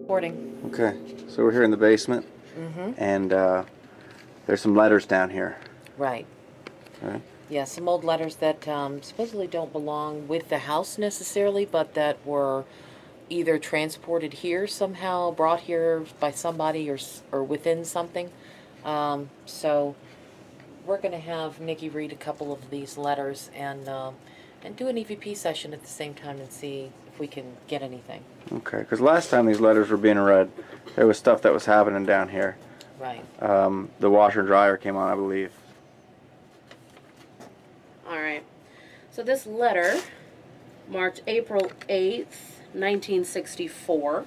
Recording. Okay, so we're here in the basement, and there's some letters down here. Right. Okay. Yeah, some old letters that supposedly don't belong with the house necessarily, but that were either transported here somehow, brought here by somebody, or within something. So we're going to have Nikki read a couple of these letters and do an EVP session at the same time and see if we can get anything. Okay, because last time these letters were being read, there was stuff that was happening down here. Right. The washer and dryer came on, I believe. All right. So this letter, marked April 8th, 1964.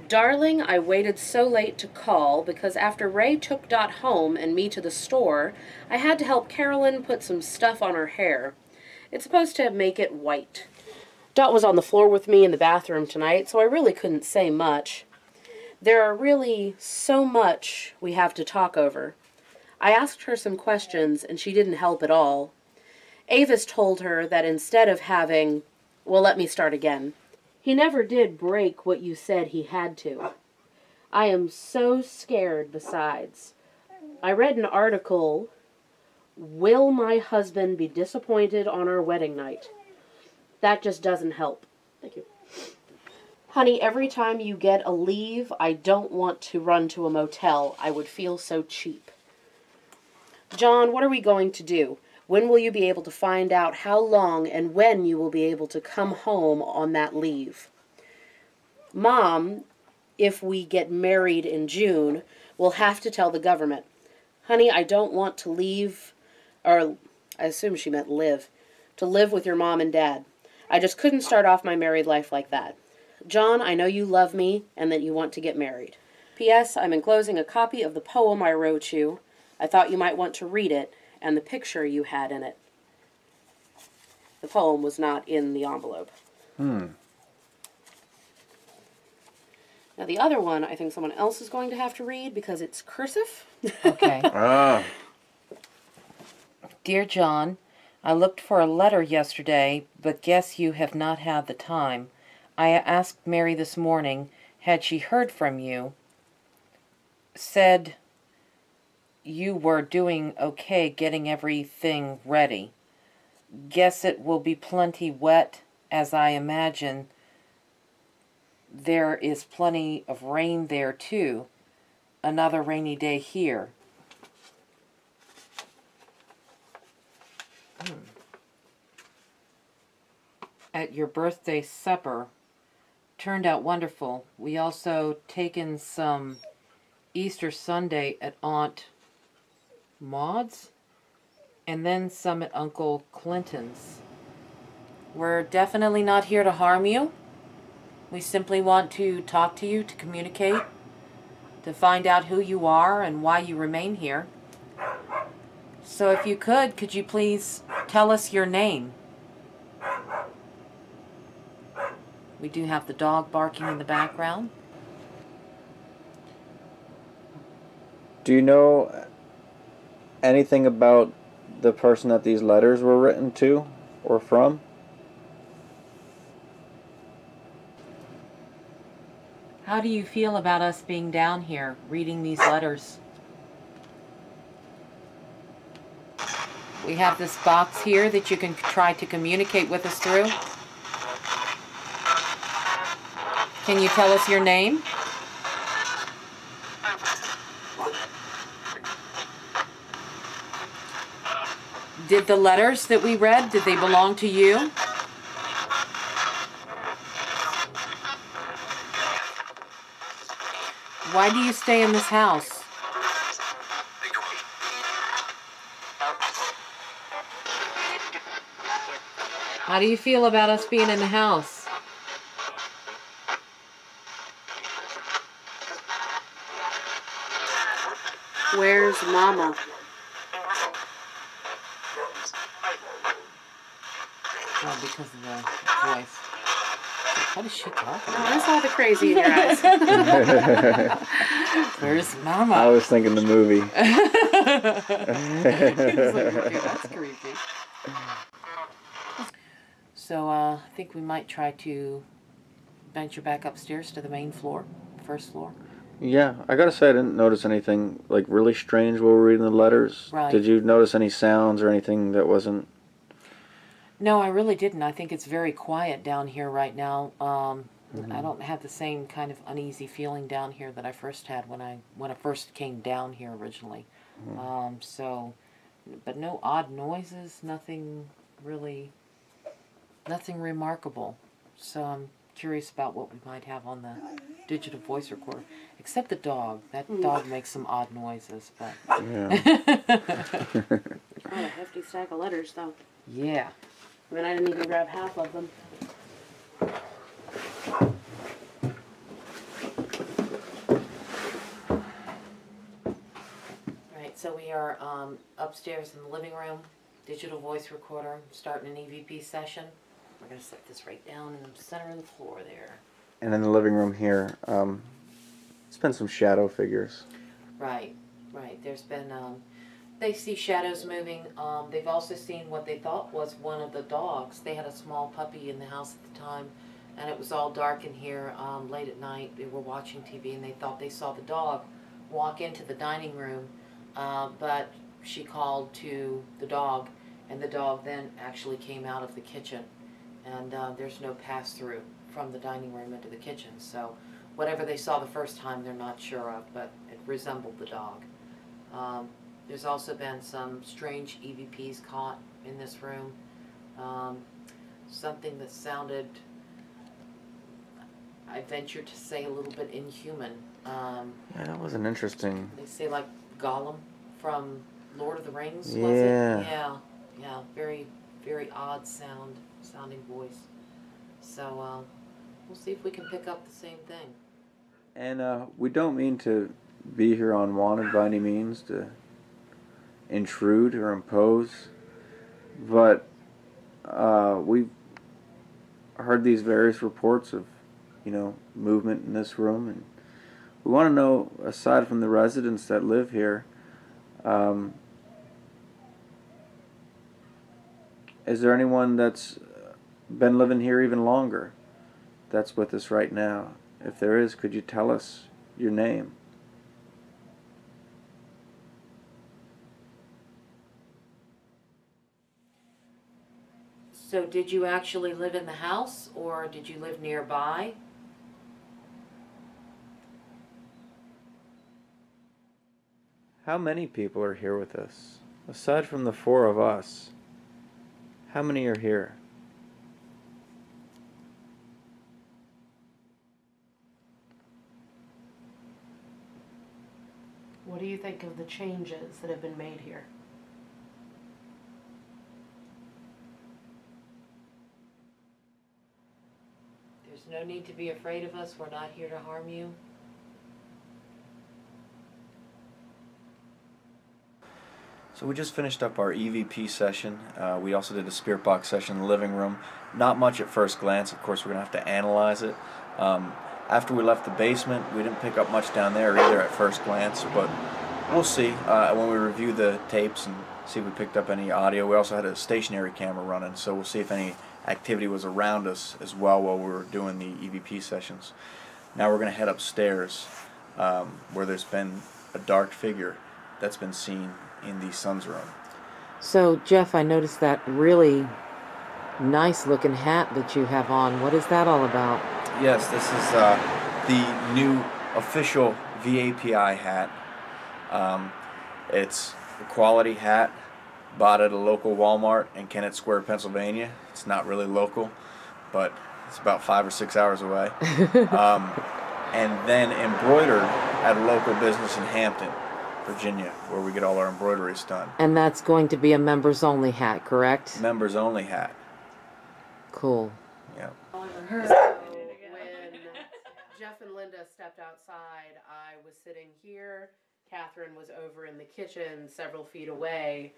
Darling, I waited so late to call because after Ray took Dot home and me to the store, I had to help Carolyn put some stuff on her hair. It's supposed to make it white. Dot was on the floor with me in the bathroom tonight, so I really couldn't say much. There are really so much we have to talk over. I asked her some questions, and she didn't help at all. Avis told her that instead of having... Well, let me start again. He never did break what you said he had to. I am so scared besides. I read an article, Will My Husband Be Disappointed on Our Wedding Night? That just doesn't help. Thank you. Honey, every time you get a leave, I don't want to run to a motel. I would feel so cheap. John, what are we going to do? When will you be able to find out how long and when you will be able to come home on that leave? Mom, if we get married in June, will have to tell the government. Honey, I don't want to leave, or I assume she meant live, to live with your mom and dad. I just couldn't start off my married life like that. John, I know you love me and that you want to get married. P.S. I'm enclosing a copy of the poem I wrote you. I thought you might want to read it and the picture you had in it. The poem was not in the envelope. Now the other one, I think someone else is going to have to read because it's cursive. Okay. Dear John, I looked for a letter yesterday, but guess you have not had the time. I asked Mary this morning, had she heard from you? Said you were doing okay getting everything ready. Guess it will be plenty wet, as I imagine. There is plenty of rain there, too. Another rainy day here. At your birthday supper. Turned out wonderful. We also taken some Easter Sunday at Aunt Maud's, and then some at Uncle Clinton's. We're definitely not here to harm you. We simply want to talk to you, to communicate, to find out who you are and why you remain here. So if you could you please tell us your name? We do have the dog barking in the background. Do you know anything about the person that these letters were written to or from? How do you feel about us being down here, reading these letters? We have this box here that you can try to communicate with us through. Can you tell us your name? Did the letters that we read, did they belong to you? Why do you stay in this house? How do you feel about us being in the house? Where's Mama? Oh, because of the voice. How does she talk? I saw the crazy in your eyes. Where's Mama? I was thinking the movie. Okay, that's creepy. So I think we might try to venture back upstairs to the main floor, first floor. Yeah, I gotta say I didn't notice anything like really strange while we were reading the letters. Right. Did you notice any sounds or anything that wasn't? No, I really didn't. I think it's very quiet down here right now. I don't have the same kind of uneasy feeling down here that I first had when I first came down here originally. But no odd noises, nothing remarkable. So I'm curious about what we might have on the digital voice recorder, except the dog. That dog makes some odd noises, but Yeah. Quite a hefty stack of letters, though. yeah. I mean, I didn't even grab half of them. Right, so we are upstairs in the living room, digital voice recorder, starting an EVP session. We're going to set this right down in the center of the floor there. And in the living room here, it's been some shadow figures. Right. There's been, they see shadows moving. They've also seen what they thought was one of the dogs. They had a small puppy in the house at the time, and it was all dark in here late at night. They were watching TV, and they thought they saw the dog walk into the dining room, but she called to the dog, and the dog then actually came out of the kitchen. And there's no pass-through from the dining room into the kitchen. So whatever they saw the first time, they're not sure of, but it resembled the dog. There's also been some strange EVPs caught in this room. Something that sounded, I venture to say, a little bit inhuman. Yeah, that was an interesting. They say like Gollum from Lord of the Rings, was Yeah. it? Yeah. Very, very odd sounding voice. So we'll see if we can pick up the same thing. And we don't mean to be here unwanted by any means, to intrude or impose, but we've heard these various reports of, movement in this room, and we want to know, aside from the residents that live here, is there anyone that's been living here even longer that's with us right now? If there is, could you tell us your name? So did you actually live in the house, or did you live nearby? How many people are here with us? Aside from the 4 of us, how many are here? What do you think of the changes that have been made here? There's no need to be afraid of us. We're not here to harm you. So we just finished up our EVP session. We also did a spirit box session in the living room. Not much at first glance. Of course, we're going to have to analyze it. After we left the basement, we didn't pick up much down there either at first glance, but we'll see when we review the tapes and see if we picked up any audio. We also had a stationary camera running, so we'll see if any activity was around us as well while we were doing the EVP sessions. Now we're going to head upstairs where there's been a dark figure that's been seen in the son's room. So, Jeff, I noticed that really nice looking hat that you have on. What is that all about? Yes, this is the new official VAPI hat. It's a quality hat, bought at a local Walmart in Kennett Square, Pennsylvania. It's not really local, but it's about 5 or 6 hours away. And then embroidered at a local business in Hampton, Virginia, where we get all our embroideries done. And that's going to be a members only hat, correct? Members only hat. Cool. Yeah. When Jeff and Linda stepped outside, I was sitting here. Catherine was over in the kitchen several feet away.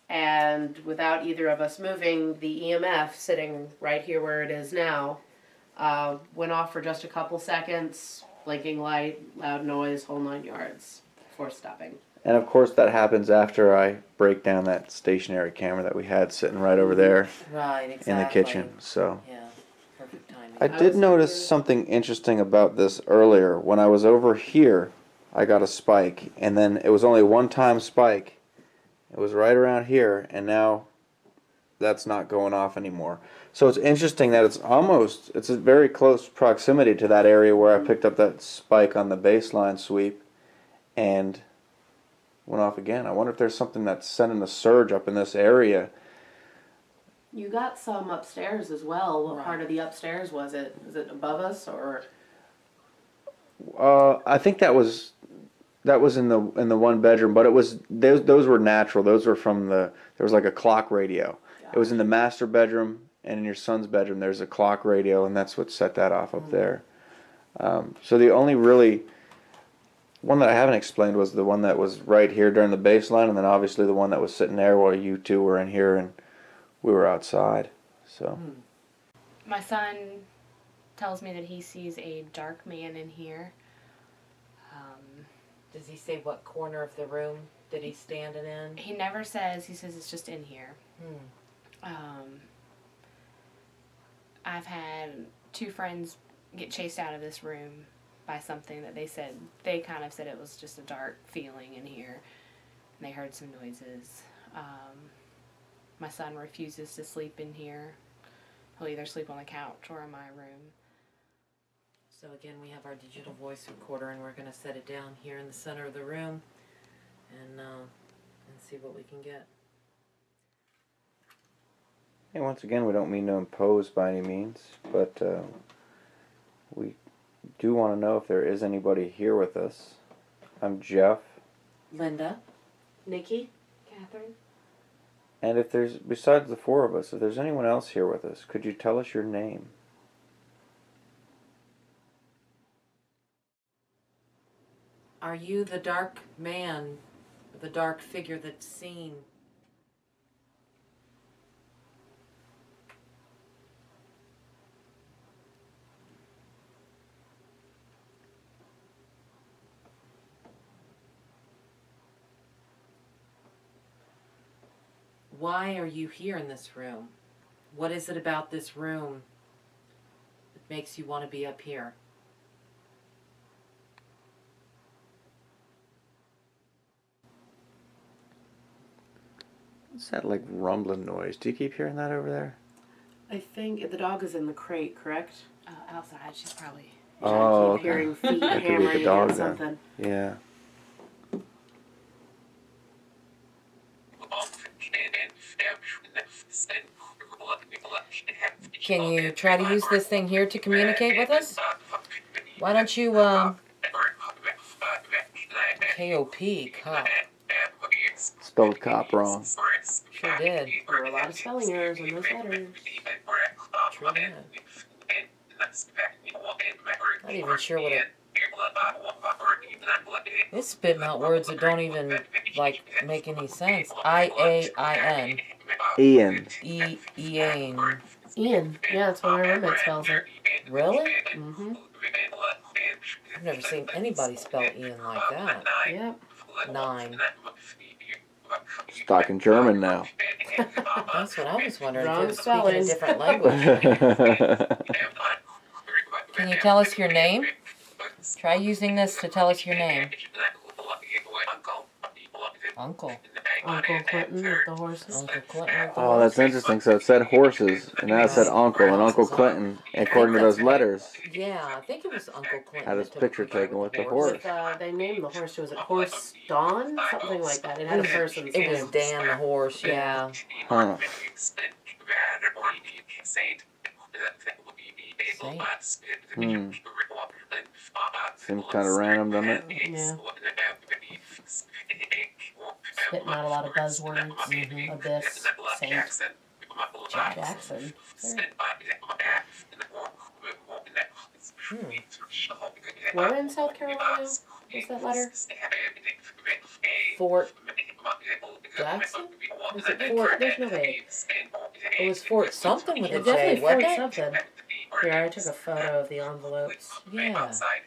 And without either of us moving, the EMF sitting right here where it is now went off for just a couple seconds, blinking light, loud noise, whole 9 yards before stopping. And of course that happens after I break down that stationary camera that we had sitting right over there Right, exactly. in the kitchen. So Yeah, perfect timing. I did notice something interesting about this earlier. When I was over here, I got a spike, and then it was only a one-time spike. It was right around here, and now that's not going off anymore. So it's interesting that it's a very close proximity to that area where I picked up that spike on the baseline sweep, and went off again. I wonder if there's something that's sending a surge up in this area. You got some upstairs as well. What Right. part of the upstairs was it? Is it above us or? I think that was in the one bedroom, but it was those were natural. Those were from there was like a clock radio. It was in the master bedroom, and in your son's bedroom there's a clock radio, and that's what set that off up there. So the only really one that I haven't explained was the one that was right here during the baseline, and then obviously the one that was sitting there while you two were in here and we were outside. So My son tells me that he sees a dark man in here. Does he say what corner of the room did he stand in? He never says. He says it's just in here. I've had 2 friends get chased out of this room by something that they kind of said it was just a dark feeling in here. And they heard some noises. My son refuses to sleep in here. He'll either sleep on the couch or in my room. So again, we have our digital voice recorder, and we're going to set it down here in the center of the room and see what we can get. hey, once again, we don't mean to impose by any means, but we do want to know if there is anybody here with us. I'm Jeff. Linda? Nikki? Catherine? And if there's, besides the 4 of us, if there's anyone else here with us, could you tell us your name? Are you the dark man, the dark figure that's seen? Why are you here in this room? What is it about this room that makes you want to be up here? What's that like rumbling noise? Do you keep hearing that over there? I think the dog is in the crate, correct? Outside. She's probably... Oh, I keep hearing feet That could be the hammering dog against then. something. Yeah. Can you try to use this thing here to communicate with us? Why don't you, K-O-P, cop. Spelled cop wrong. Sure did. There were a lot of spelling errors in those letters. True that. Not even sure what it... It's spitting out words that don't even, like, make any sense. I-A-I-N. Ian. E-E-A-N. Ian. Yeah, that's what my roommate spells it. Really? Mm-hmm. I've never seen anybody spell Ian like that. Yep. 9. It's talking German now. That's what I was wondering. Wrong If it was speaking a spelling. different language. Can you tell us your name? Try using this to tell us your name. Uncle. Uncle Clinton with the horses. Uncle Clinton. With the Oh, that's interesting. So it said horses, and now it said uncle, and Uncle Clinton, according to those letters, Yeah, I think it was Uncle Clinton. had his that took picture the picture taken with the horse. With, they named the horse, was it Horse Dawn? Something like that. It had a person's It was name. Dan the horse, yeah. Huh. Saint. Seems kind of random, doesn't it? Yeah. Spitting out a lot of buzzwords. Mm-hmm. Abyss. Saint. Jackson. Sure. Where in South Carolina was that letter? Fort Jackson? Is it Fort? There's no way. It was Fort something with a It's J, definitely wasn't Fort it? something. Here, I took a photo of the envelopes. Yeah. Outside.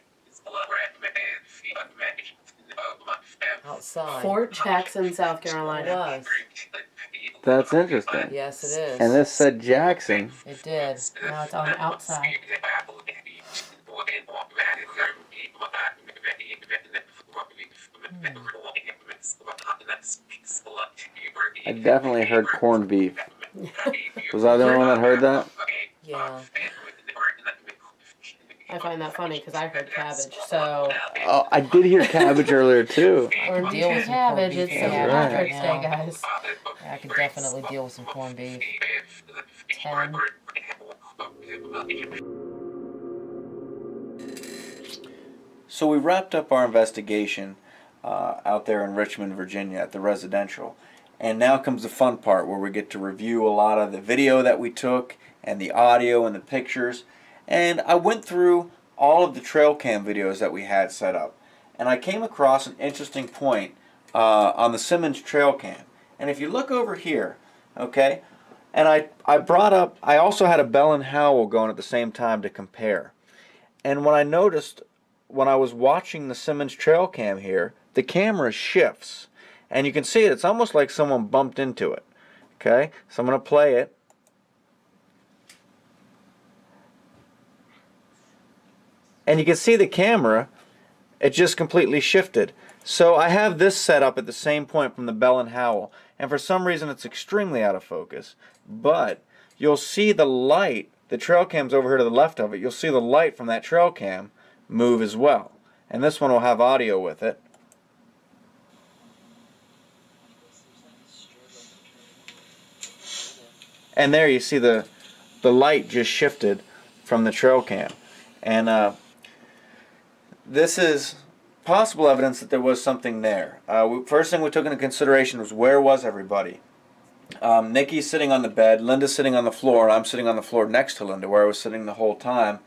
Fort Jackson, South Carolina. It was. That's interesting. Yes, it is. And this said Jackson. It did. Now it's on the outside. I definitely heard corned beef. Was I the only one that heard that? Yeah. I find that funny because I heard cabbage. So Oh, I did hear cabbage earlier too. or deal with some corned cabbage. beef. It's St. Yeah, Patrick's right Day, now. guys. I could definitely deal with some corned beef. 10. So we wrapped up our investigation out there in Richmond, Virginia at the residential. And now comes the fun part where we get to review a lot of the video that we took and the audio and the pictures. And I went through all of the trail cam videos that we had set up. And I came across an interesting point on the Simmons trail cam. And if you look over here, okay, and I brought up, I also had a Bell and Howell going at the same time to compare. And what I noticed when I was watching the Simmons trail cam here, the camera shifts. And you can see it, it's almost like someone bumped into it. Okay, so I'm going to play it. And you can see the camera, it just completely shifted. So I have this set up at the same point from the Bell and Howell. And for some reason it's extremely out of focus. But you'll see the light, the trail cam's over here to the left of it, you'll see the light from that trail cam move as well. And this one will have audio with it. And there you see the light just shifted from the trail cam. And this is possible evidence that there was something there. First thing we took into consideration was where was everybody? Nikki's sitting on the bed, Linda's sitting on the floor, and I'm sitting on the floor next to Linda where I was sitting the whole time.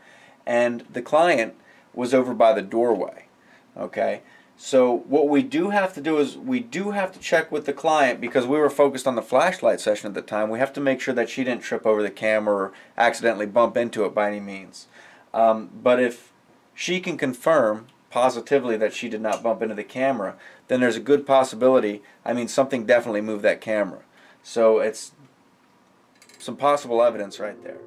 And the client was over by the doorway. Okay? So what we do have to do is we do have to check with the client because we were focused on the flashlight session at the time. We have to make sure that she didn't trip over the camera or accidentally bump into it by any means. But if she can confirm positively that she did not bump into the camera, then there's a good possibility, I mean, something definitely moved that camera. So it's some possible evidence right there.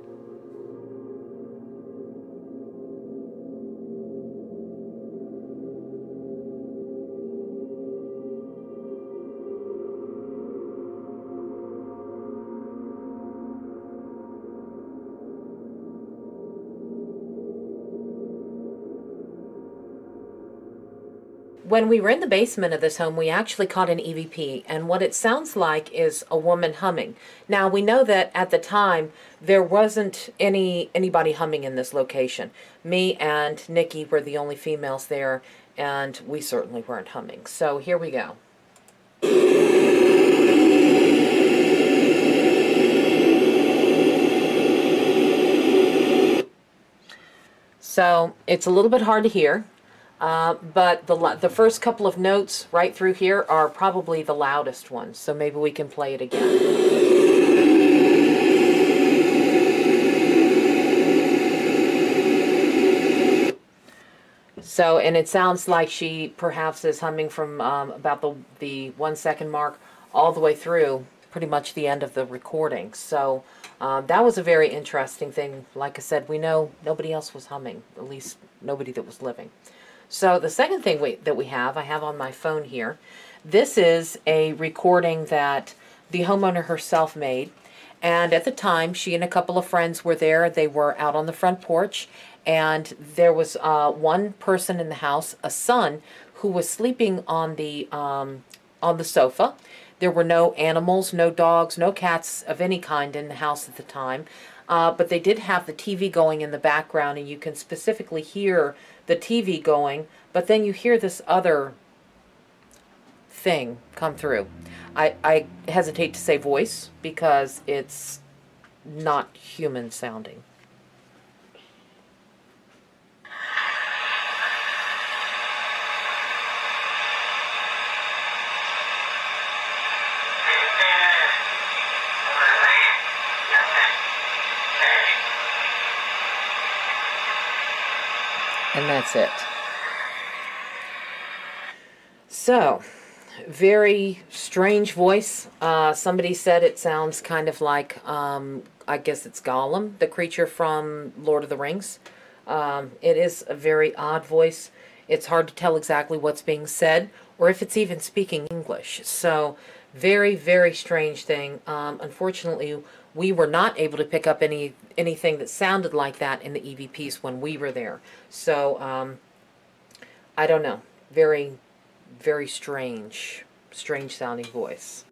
When we were in the basement of this home, we actually caught an EVP, and what it sounds like is a woman humming. Now, we know that at the time, there wasn't anybody humming in this location. Me and Nikki were the only females there, and we certainly weren't humming. So here we go. So it's a little bit hard to hear. But the first couple of notes right through here are probably the loudest ones, so maybe we can play it again. So, and it sounds like she perhaps is humming from about the 1 second mark all the way through pretty much the end of the recording. So that was a very interesting thing. Like I said, we know nobody else was humming, at least nobody that was living. So the second thing I have on my phone here. This is a recording that the homeowner herself made. And at the time, she and a couple of friends were there. They were out on the front porch. And there was one person in the house, a son, who was sleeping on the sofa. There were no animals, no dogs, no cats of any kind in the house at the time. But they did have the TV going in the background, and you can specifically hear the TV going, but then you hear this other thing come through. I hesitate to say voice because it's not human sounding. And that's it. So, very strange voice. Somebody said it sounds kind of like, I guess it's Gollum, the creature from Lord of the Rings. It is a very odd voice. It's hard to tell exactly what's being said or if it's even speaking English. So, very, very strange thing. Unfortunately, we were not able to pick up anything that sounded like that in the EVPs when we were there. So, I don't know. Very, very strange sounding voice.